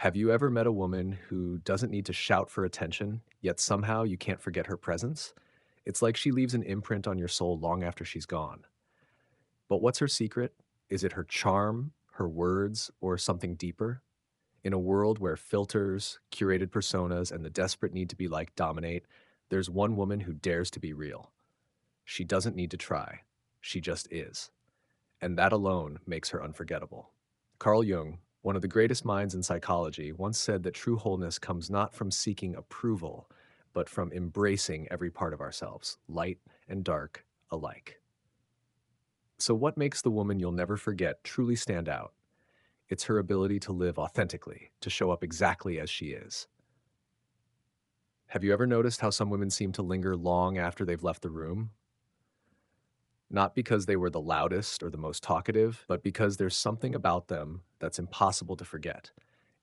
Have you ever met a woman who doesn't need to shout for attention, yet somehow you can't forget her presence? It's like she leaves an imprint on your soul long after she's gone. But what's her secret? Is it her charm, her words, or something deeper? In a world where filters, curated personas, and the desperate need to be liked dominate, there's one woman who dares to be real. She doesn't need to try. She just is. And that alone makes her unforgettable. Carl Jung, one of the greatest minds in psychology, once said that true wholeness comes not from seeking approval, but from embracing every part of ourselves, light and dark alike. So, what makes the woman you'll never forget truly stand out? It's her ability to live authentically, to show up exactly as she is. Have you ever noticed how some women seem to linger long after they've left the room? Not because they were the loudest or the most talkative, but because there's something about them that's impossible to forget.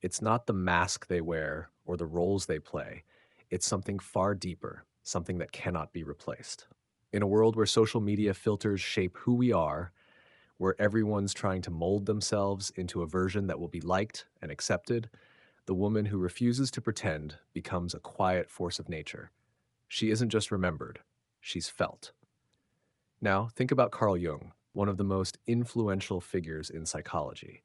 It's not the mask they wear or the roles they play. It's something far deeper, something that cannot be replaced. In a world where social media filters shape who we are, where everyone's trying to mold themselves into a version that will be liked and accepted, the woman who refuses to pretend becomes a quiet force of nature. She isn't just remembered, she's felt. Now, think about Carl Jung, one of the most influential figures in psychology.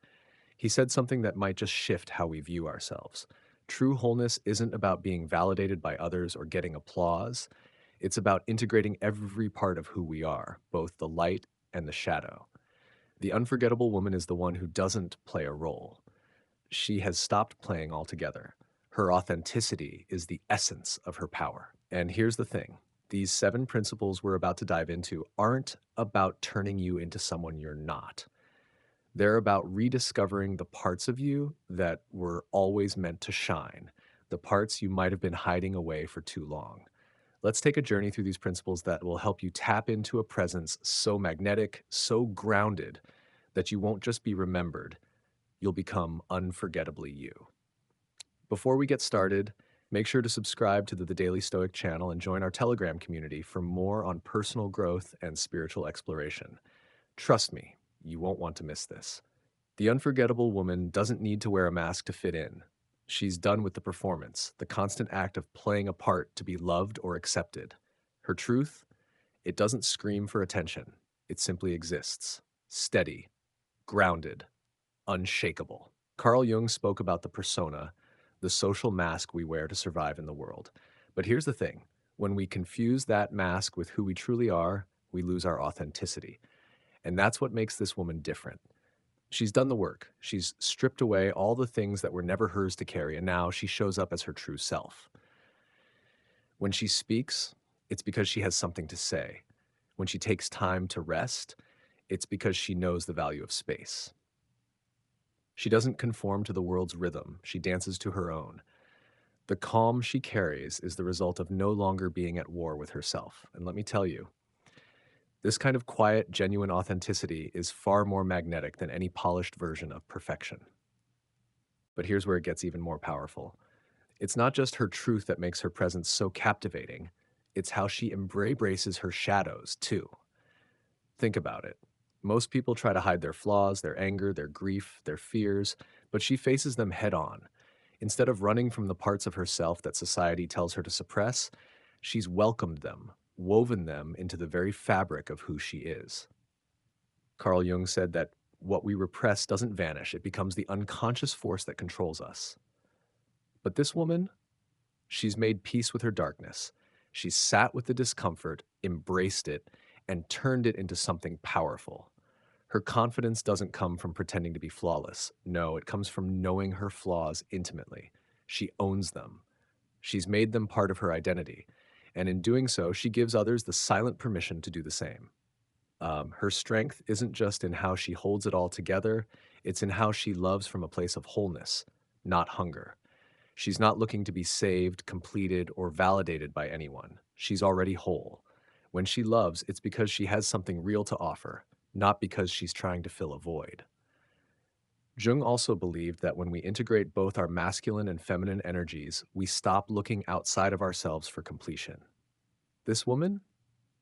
He said something that might just shift how we view ourselves. True wholeness isn't about being validated by others or getting applause. It's about integrating every part of who we are, both the light and the shadow. The unforgettable woman is the one who doesn't play a role. She has stopped playing altogether. Her authenticity is the essence of her power. And here's the thing. These 7 principles we're about to dive into aren't about turning you into someone you're not. They're about rediscovering the parts of you that were always meant to shine, the parts you might have been hiding away for too long. Let's take a journey through these principles that will help you tap into a presence so magnetic, so grounded, that you won't just be remembered, you'll become unforgettably you. Before we get started, make sure to subscribe to the Daily Stoic channel and join our Telegram community for more on personal growth and spiritual exploration. Trust me, you won't want to miss this. The unforgettable woman doesn't need to wear a mask to fit in. She's done with the performance, the constant act of playing a part to be loved or accepted. Her truth? It doesn't scream for attention. It simply exists. Steady, grounded, unshakable. Carl Jung spoke about the persona, the social mask we wear to survive in the world. But here's the thing. When we confuse that mask with who we truly are, we lose our authenticity. And that's what makes this woman different. She's done the work. She's stripped away all the things that were never hers to carry, and now she shows up as her true self. When she speaks, it's because she has something to say. When she takes time to rest, it's because she knows the value of space. She doesn't conform to the world's rhythm. She dances to her own. The calm she carries is the result of no longer being at war with herself. And let me tell you, this kind of quiet, genuine authenticity is far more magnetic than any polished version of perfection. But here's where it gets even more powerful. It's not just her truth that makes her presence so captivating, it's how she embraces her shadows, too. Think about it. Most people try to hide their flaws, their anger, their grief, their fears, but she faces them head on. Instead of running from the parts of herself that society tells her to suppress, she's welcomed them, woven them into the very fabric of who she is. Carl Jung said that what we repress doesn't vanish, it becomes the unconscious force that controls us. But this woman, she's made peace with her darkness. She's sat with the discomfort, embraced it, and turned it into something powerful. Her confidence doesn't come from pretending to be flawless. No, it comes from knowing her flaws intimately. She owns them. She's made them part of her identity. And in doing so, she gives others the silent permission to do the same. Her strength isn't just in how she holds it all together, it's in how she loves from a place of wholeness, not hunger. She's not looking to be saved, completed, or validated by anyone. She's already whole. When she loves, it's because she has something real to offer, not because she's trying to fill a void. Jung also believed that when we integrate both our masculine and feminine energies, we stop looking outside of ourselves for completion. This woman?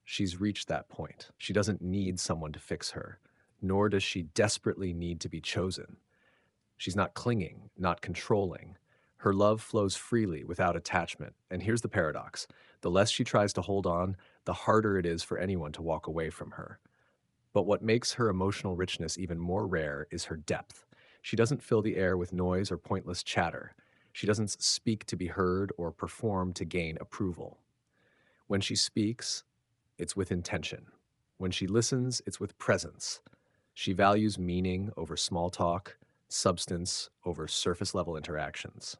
She's reached that point. She doesn't need someone to fix her, nor does she desperately need to be chosen. She's not clinging, not controlling. Her love flows freely without attachment. And here's the paradox: the less she tries to hold on, the harder it is for anyone to walk away from her. But what makes her emotional richness even more rare is her depth. She doesn't fill the air with noise or pointless chatter. She doesn't speak to be heard or perform to gain approval. When she speaks, it's with intention. When she listens, it's with presence. She values meaning over small talk, substance over surface level interactions.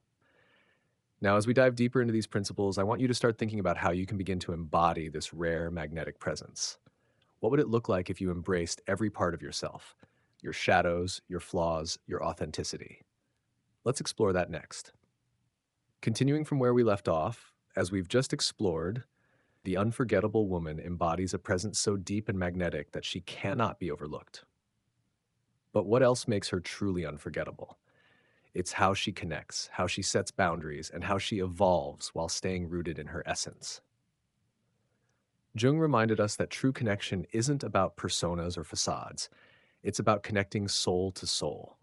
Now, as we dive deeper into these principles, I want you to start thinking about how you can begin to embody this rare magnetic presence. What would it look like if you embraced every part of yourself? Your shadows, your flaws, your authenticity. Let's explore that next. Continuing from where we left off, as we've just explored, the unforgettable woman embodies a presence so deep and magnetic that she cannot be overlooked. But what else makes her truly unforgettable? It's how she connects, how she sets boundaries, and how she evolves while staying rooted in her essence. Jung reminded us that true connection isn't about personas or facades. It's about connecting soul to soul.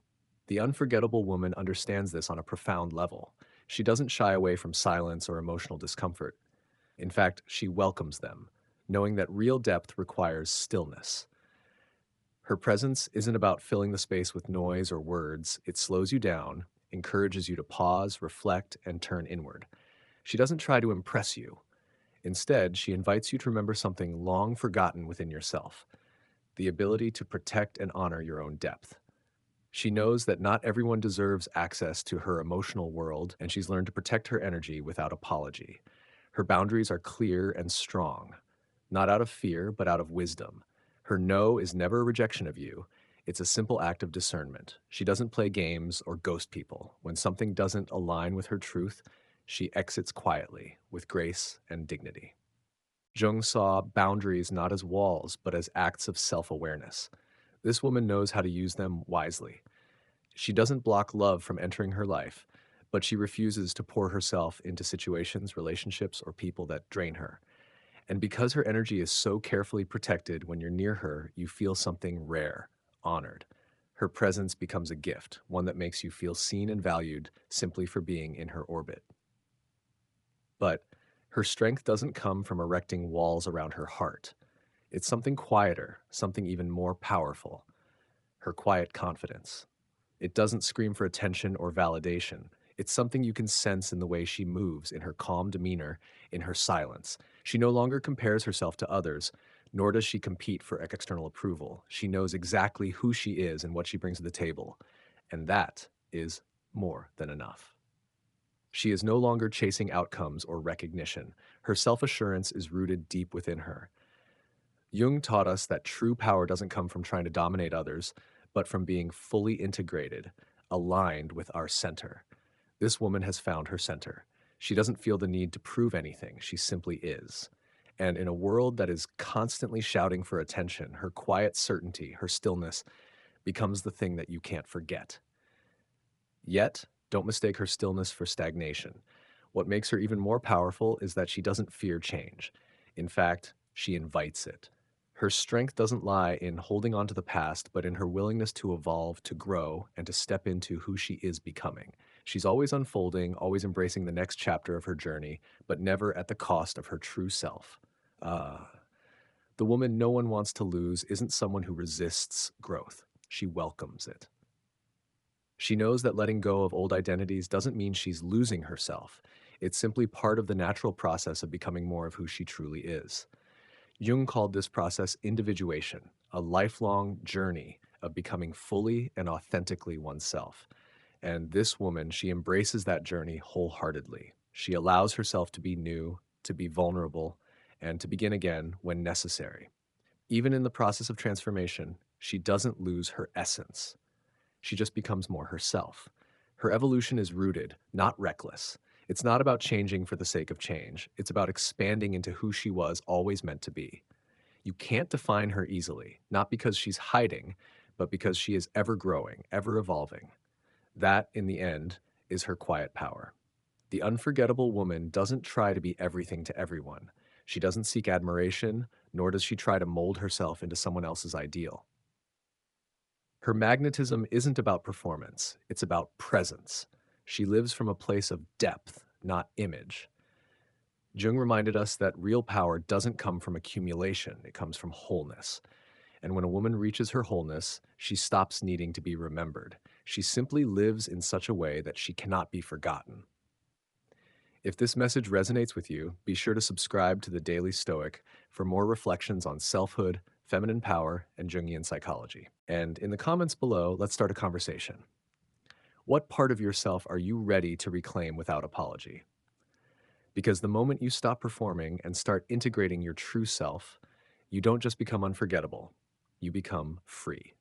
The unforgettable woman understands this on a profound level. She doesn't shy away from silence or emotional discomfort. In fact, she welcomes them, knowing that real depth requires stillness. Her presence isn't about filling the space with noise or words. It slows you down, encourages you to pause, reflect, and turn inward. She doesn't try to impress you. Instead, she invites you to remember something long forgotten within yourself: the ability to protect and honor your own depth. She knows that not everyone deserves access to her emotional world, and she's learned to protect her energy without apology. Her boundaries are clear and strong, not out of fear, but out of wisdom. Her no is never a rejection of you. It's a simple act of discernment. She doesn't play games or ghost people. When something doesn't align with her truth, she exits quietly, with grace and dignity. Jung saw boundaries not as walls, but as acts of self awareness. This woman knows how to use them wisely. She doesn't block love from entering her life, but she refuses to pour herself into situations, relationships, or people that drain her. And because her energy is so carefully protected, when you're near her, you feel something rare, honored. Her presence becomes a gift, one that makes you feel seen and valued simply for being in her orbit. But her strength doesn't come from erecting walls around her heart. It's something quieter, something even more powerful: her quiet confidence. It doesn't scream for attention or validation. It's something you can sense in the way she moves, in her calm demeanor, in her silence. She no longer compares herself to others, nor does she compete for external approval. She knows exactly who she is and what she brings to the table, and that is more than enough. She is no longer chasing outcomes or recognition. Her self assurance is rooted deep within her. Jung taught us that true power doesn't come from trying to dominate others, but from being fully integrated, aligned with our center. This woman has found her center. She doesn't feel the need to prove anything, she simply is. And in a world that is constantly shouting for attention, her quiet certainty, her stillness, becomes the thing that you can't forget. Yet, don't mistake her stillness for stagnation. What makes her even more powerful is that she doesn't fear change. In fact, she invites it. Her strength doesn't lie in holding on to the past, but in her willingness to evolve, to grow, and to step into who she is becoming. She's always unfolding, always embracing the next chapter of her journey, but never at the cost of her true self. Ah, the woman no one wants to lose isn't someone who resists growth. She welcomes it. She knows that letting go of old identities doesn't mean she's losing herself. It's simply part of the natural process of becoming more of who she truly is. Jung called this process individuation, a lifelong journey of becoming fully and authentically oneself. And this woman, she embraces that journey wholeheartedly. She allows herself to be new, to be vulnerable, and to begin again when necessary. Even in the process of transformation, she doesn't lose her essence. She just becomes more herself. Her evolution is rooted, not reckless. It's not about changing for the sake of change. It's about expanding into who she was always meant to be. You can't define her easily, not because she's hiding, but because she is ever growing, ever evolving. That, in the end, is her quiet power. The unforgettable woman doesn't try to be everything to everyone. She doesn't seek admiration, nor does she try to mold herself into someone else's ideal. Her magnetism isn't about performance, it's about presence. She lives from a place of depth, not image. Jung reminded us that real power doesn't come from accumulation, it comes from wholeness. And when a woman reaches her wholeness, she stops needing to be remembered. She simply lives in such a way that she cannot be forgotten. If this message resonates with you, be sure to subscribe to the Daily Stoic for more reflections on selfhood, feminine power, and Jungian psychology. And in the comments below, let's start a conversation. What part of yourself are you ready to reclaim without apology? Because the moment you stop performing and start integrating your true self, you don't just become unforgettable, you become free.